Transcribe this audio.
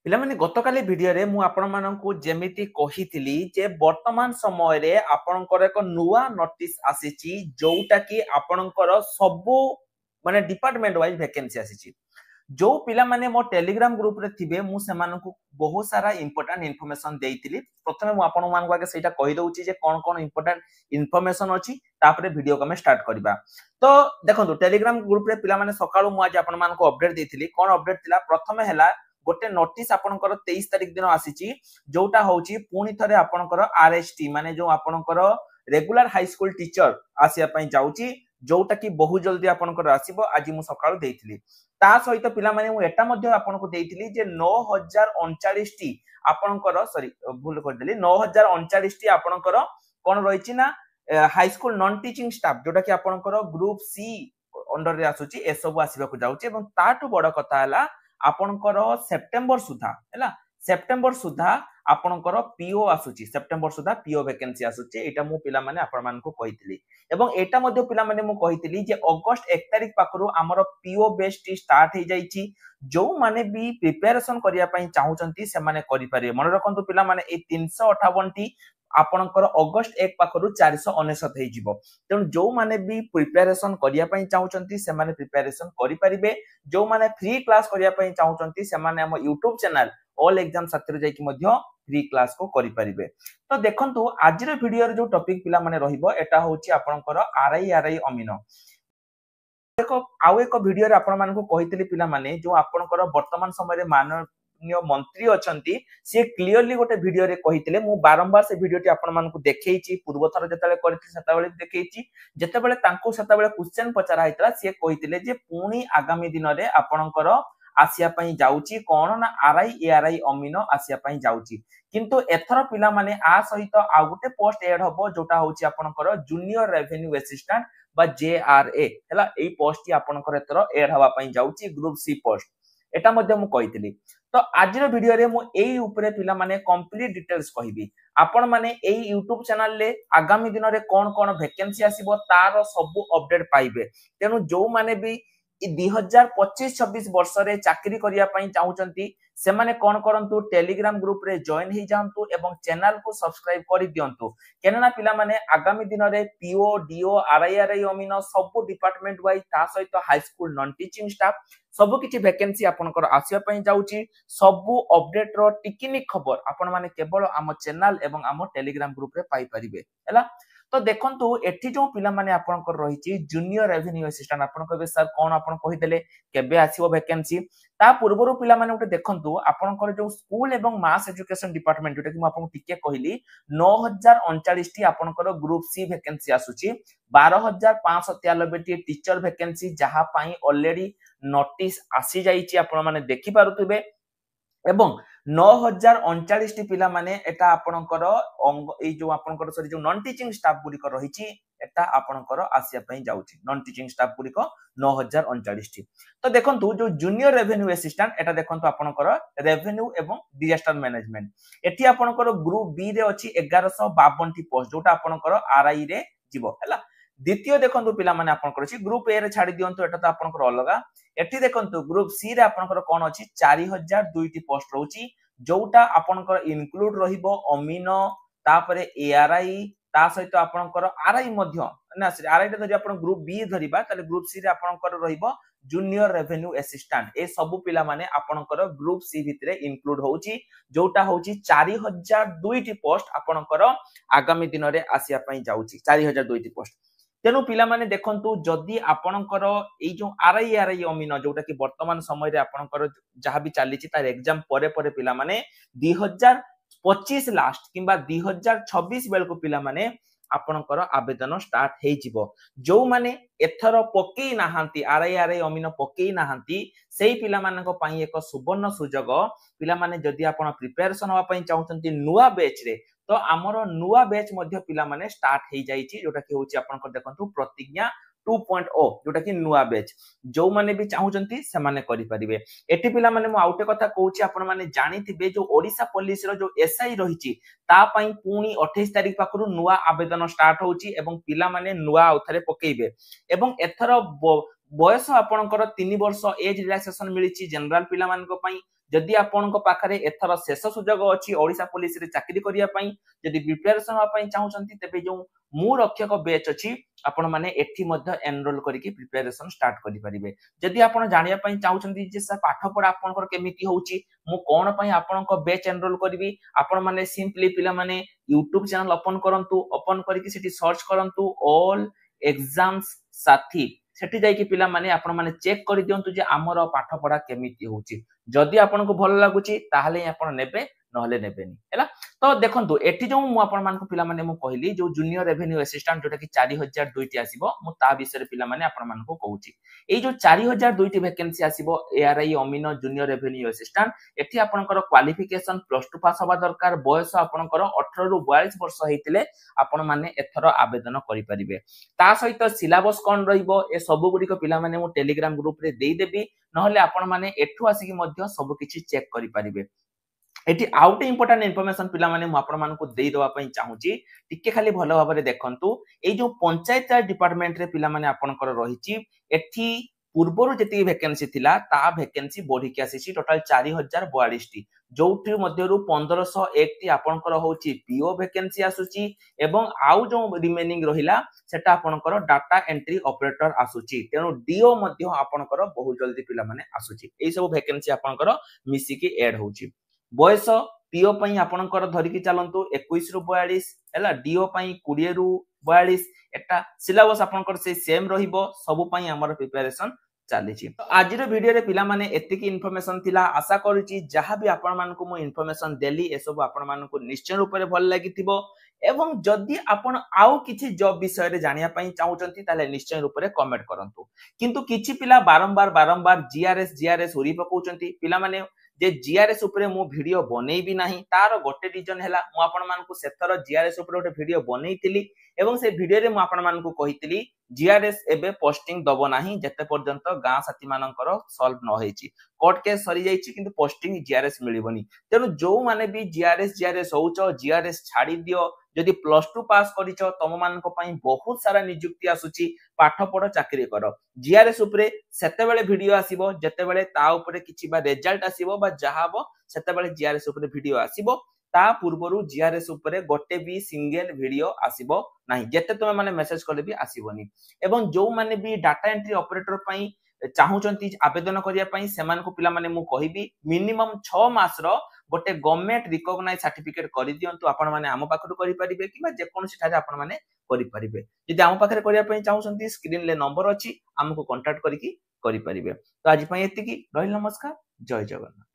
पिला माने गतकाली वीडियो रे मु आपण माननकु जेमिति कहितली जे वर्तमान समय रे आपनकर एक नुवा नोटिस आसीची जोटा कि आपनकर सबो माने डिपार्टमेंट वाइज वैकेंसी आसीची जो पिला माने मो टेलीग्राम ग्रुप रे थिबे मु से माननकु बहुत सारा इंपोर्टेंट इन्फॉर्मेशन देइतिली प्रथमे मु आपण मानकु आगे सेटा कहि दउची जे कोन कोन इंपोर्टेंट इन्फॉर्मेशन अछि तापरे वीडियो को हम स्टार्ट करबा तो देखंतु टेलीग्राम ग्रुप रे पिला माने सकाळु मु आज आपण मानकु अपडेट देइतिली कोन अपडेट थिला प्रथमे हैला गोटे नोटिस आपनकर 23 तारिख दिन आसीची जोटा होची पुनी थरे आपनकर आरएसटी माने जो आपनकर रेगुलर हाई स्कूल टीचर आसिया पई जाउची जोटा कि बहुत जल्दी आपनकर आसीबो आज मु सकाळु देइतिली ता सहित पिला माने मु एटा मध्ये आपनको देइतिली जे 9039 टी आपनकर सॉरी भूल कर देली 9039 टी आपनकर कोन रहिची ना high school non teaching staff जोटा कि आपनकर ग्रुप सी अंडर रे आसुची ए सब आसीबा को जाउची एवं ताटु बड़ कथा हला आपनकर सेप्टेम्बर सुधा हैला सेप्टेम्बर सुधा आपनकर पीओ आसुची सेप्टेम्बर सुधा पीओ वैकेंसी आसुची एटा मु पिला माने आपण मान को कहितली एवं एटा मध्ये पिला माने मु कहितली जे अगस्त 1 तारिख पाखरु हमर पीओ बेस्ट स्टार्ट हे जाईची जो माने भी प्रिपरेशन करिया पई चाहुचंती से माने करि पारे मन रखंतु पिला माने ए 358 टी आपनकर अगस्त 1 पाखरु 499 हे जिवो तेन जो माने भी प्रिपरेशन करिया पई चाहुचंती से माने प्रिपरेशन करि परिबे जो माने फ्री क्लास करिया पई चाहुचंती से माने हम YouTube चैनल ऑल एग्जाम साथि जाई कि मध्य फ्री क्लास को करि परिबे तो देखंतु आज रे वीडियो रे जो टॉपिक पिला माने रहिबो एटा होची आपनकर आरआई अमीनो देखो आउ एक वीडियो रे आपण मानकु कहितली पिला माने जो आपनकर वर्तमान समय रे माननीय मंत्री अछंती से क्लियरली गोटे वीडियो रे कहितले मु बारंबार से वीडियोटी आपण मानकु देखैची पूर्व थर जतले करथि सेताबेले देखैची जतेबेले तांको सेताबेले क्वेश्चन पचरा हैतला से कहितले जे पुनी आगामी दिन रे आपनकर आसिया पई जाउची कोन ना आरआई एआरआई अमीनो आसिया पई जाउची किंतु एथर पिला माने आ सहित आ गोटे पोस्ट ऐड हबो जोटा होची आपनकर जूनियर रेवेन्यू असिस्टेंट बा जेआरए हला एई पोस्ट टी आपनकर एथर ऐड हवा पई जाउची ग्रुप सी पोस्ट एटा मध्ये मु कहितली तो आज रो वीडियो रे मु एई ऊपरे पिला माने कंप्लीट डिटेल्स कहिबी आपण माने एई YouTube चैनल ले आगामी दिन रे कोन कोन वैकेंसी आसीबो तार सब अपडेट पाइबे तेनु जो माने भी 2025-26 वर्ष रे चाकरी करिया पई चाहुचंती से माने कोन करंतु टेलीग्राम ग्रुप रे जॉइन ही जानतु एवं चैनल को सब्सक्राइब करि दियंतु केनना पिला माने आगामी दिन रे पीओ डीओ आरआईआरआई अमीनो सब डिपार्टमेंट वाइज ता सहित high school non teaching staff सब किछि वैकेंसी आपनकर आसिया पई जाउची सब अपडेट रो टिकिनिक खबर आपण माने केवल आम चैनल एवं आम टेलीग्राम ग्रुप रे पाई परिबे हैला तो देखंतु एठी जो पिला माने आपनकर रहिची जूनियर रेवेन्यू असिस्टेंट आपन कहबे सर कोन आपन कहि देले केबे आसीबो वैकेंसी ता पूर्वरु पिला माने उठे देखंतु आपनकर जो स्कूल एवं मास एजुकेशन डिपार्टमेंट जोटा कि म आपन टिके कहिली 9039 टी आपनकर ग्रुप सी वैकेंसी आसुची 12593 टी टीचर वैकेंसी जहा पई ऑलरेडी नोटिस आसी जाईची आपण माने देखि पारुतबे एवं 9039 टी पिला माने एटा आपनकर ए जो आपनकर सरी जो नॉन टीचिंग स्टाफ गुडी को रहिची एटा आपनकर आसिया पई जाउची नॉन टीचिंग स्टाफ गुडी को 9039 टी तो देखंतु जो जूनियर रेवेन्यू असिस्टेंट एटा देखंतु आपनकर रेवेन्यू एवं डिजास्टर मैनेजमेंट एठी आपनकर ग्रुप बी रे अछि 1152 टी पोस्ट जोटा आपनकर आरआई रे जीवो हैला द्वितीय देखंतु पिला माने आपनकर अछि ग्रुप ए रे छाडी दियंतु एटा तो आपनकर अलगा एठी देखंतु ग्रुप सी रे आपनकर कोन अछि 4002 टी पोस्ट रहउची जोटा आपनकर इनक्लूड रहिबो अमीनो तापरे एआरआई ता सहित आपनकर आरआई मध्य ना आरआई रे जदि आपन ग्रुप बी धरिबा ताले ग्रुप सी रे आपनकर रहिबो जूनियर रेवेन्यू असिस्टेंट ए सब पिला माने आपनकर ग्रुप सी भितरे इनक्लूड होउची जोटा होउची 4002 टी पोस्ट आपनकर आगामी दिन रे आसिया पई जाउची 4002 टी पोस्ट तेनु पिला माने देखंतु जदि आपनकर ए जो आरआई अमीनो जोटा कि वर्तमान समय रे आपनकर जहा भी चालीची तार एग्जाम परे परे पिला माने 2025 लास्ट किबा 2026 बेल को पिला माने आपनकर आवेदन स्टार्ट हे जिवो जो माने एथर पकेई नाहांती आरआई अमीनो पकेई नाहांती सेही पिला मानक पई एक सुवर्ण सुजोग पिला माने जदि आपण प्रिपरेशन होवा पई चाहउचंती नुवा बैच रे तो आमर नुआ बैच मध्य पिला माने स्टार्ट हे जाईची जोटा कि होची आपनकर देखंतु प्रतिज्ञा 2.0 जोटा कि नुआ बैच जो माने भी चाहुचंती से माने करि परिबे एठी पिला माने मु आउटे कथा कहूची आपण माने जानि थिबे जो ओडिसा पुलिस रो जो एसआई रहिची ता पई पुनी 28 तारिख पाखरु नुआ आवेदन स्टार्ट होची एवं पिला माने नुआ आउथरे पकेइबे एवं एथर बयस आपनकर 3 वर्ष एज रिलैक्सेशन मिलिची जनरल पिला मानको पई जदि आपण पाखरे एथर शेष सुजोग अछि ओडिशा पुलिस रे चाकरी करिया पई जदि प्रिपरेशन होआ पई चाहउछंती तेबे जो मु रक्षक बैच अछि आपण माने एठी मध्य एनरोल करिकि प्रिपरेशन स्टार्ट करि परिबे। जदि आपण जानिया पई चाहउछंती जे सर पाठ पढा आपनकर केमिति होउची मु कोन पई आपनक बैच एनरोल करिवि आपण माने सिंपली पिला माने YouTube चैनल ओपन करंतु ओपन करिकि सिटी सर्च करंतु ऑल एग्जाम्स साथी सेठी जाई कि पिला माने आपण माने चेक करि दियंतु जे हमर पाठ पढा केमिति होउची जदि आपनको भल लागुची ताहाले आपण नेबे नहले नेबेनी हैला। तो देखंतु एठी जो मु आपण मानको पिला माने मु कहली जो जूनियर रेवेन्यू असिस्टेंट जोटा कि 4002 टी आसीबो मु ता विषय रे पिला माने आपण मानको कहूची ए जो 4002 टी वैकेंसी आसीबो एआरआई अमीनो जूनियर रेवेन्यू असिस्टेंट एठी आपणकर क्वालिफिकेशन प्लस 2 पास होबा दरकार बयस आपणकर 18 रु 42 वर्ष हेतिले आपण माने एथरो आवेदन करि परिबे। ता सहित सिलेबस कोन रहिबो ए सब गुडी को पिला माने मु टेलीग्राम ग्रुप रे देई देबी नहले आपण माने एठु आसी कि मध्य सब किछि चेक करि परिबे। एटी आउट इंपोर्टेंट इन्फॉर्मेशन पिला माने मु आपण मानको देई दवा पई चाहूची टिके खाली भलो भाबरे देखंतु ए जो पंचायत राज डिपार्टमेंट रे पिला माने आपनकर रहिची एठी पूर्वरु जति वैकेंसी थिला ता वैकेंसी बढ़ी के आसीची टोटल 4042 टी जोठी मध्यरु 1501 टी आपनकर होची पीओ वैकेंसी आसुची एवं आउ जो रिमेनिंग रहिला सेटा आपनकर डाटा एंट्री ऑपरेटर आसुची तेनु डीओ मध्य आपनकर बहुत जल्दी पिला माने आसुची एई सब वैकेंसी आपनकर मिसी के ऐड होची। बयस पीओ पई आपनकर धरिकी चलंतु 21 रु 42 हैला डीओ पई 20 रु 42 एटा सिलेबस आपनकर से सेम रहिबो सब पई हमर प्रिपरेशन चलीची। तो आज रो वीडियो रे पिला माने एतिकी इन्फॉर्मेशन थिला आशा करूची जहां भी आपण मानको मु इन्फॉर्मेशन देली ए सब आपण मानको निश्चय रूप रे भल लागिथिबो एवं जदि आपण आउ किछि जॉब विषय रे जानिया पई चाहउचंती ताले निश्चय रूप रे कमेंट करंतु किंतु किछि पिला बारंबार जीआरएस उरी पकोचंती पिला माने जे जीआरएस उपरे मु वीडियो बनेई भी नाही तार गोटे रीजन हैला मु आपण मानकु सेथर जीआरएस उपरे गोटे वीडियो बनेइतिली एवं से वीडियो रे मु आपण मानकु कहितिली जीआरएस एबे पोस्टिंग दबो नाही जते पर्यंत गां साथी मानकर सॉल्व न होईची कोर्ट केस सरी जाईची किंतु पोस्टिंग जीआरएस मिलिबोनी तेनु जो माने भी जीआरएस होउचो जीआरएस छाडी दियो जदि प्लस 2 पास करिचो तम मानको पई बहुत सारा नियुक्ति आसुची पाठ पढ चाकरी करो जीआरएस उपरे सेते बेले वीडियो आसीबो जते बेले ता उपरे किछि बा रिजल्ट आसीबो बा जहाबो सेते बेले जीआरएस उपरे वीडियो आसीबो ता पूर्वरु जीआरएस उपरे गोटे भी सिंगल वीडियो आसीबो नाही जते तुमे माने मेसेज करले भी आसीबोनी एवं जो माने भी डाटा एंट्री ऑपरेटर पई चाहूचंती आवेदन करिया पई सेमान को पिला माने मु कहिबी मिनिमम 6 मास रो गोटे गवर्नमेंट रिकॉग्नाइज सर्टिफिकेट करि दियंतु आपण माने आम पाखरु करि परिबे किबा जे कोनोसी ठारे आपण माने करि परिबे जदि आम पाखरे करिया पई चाहूचंती स्क्रीन ले नंबर अछि हमको कांटेक्ट करिकि करि परिबे। तो आज पई एतिकी रहिल नमस्कार जय जगन्नाथ।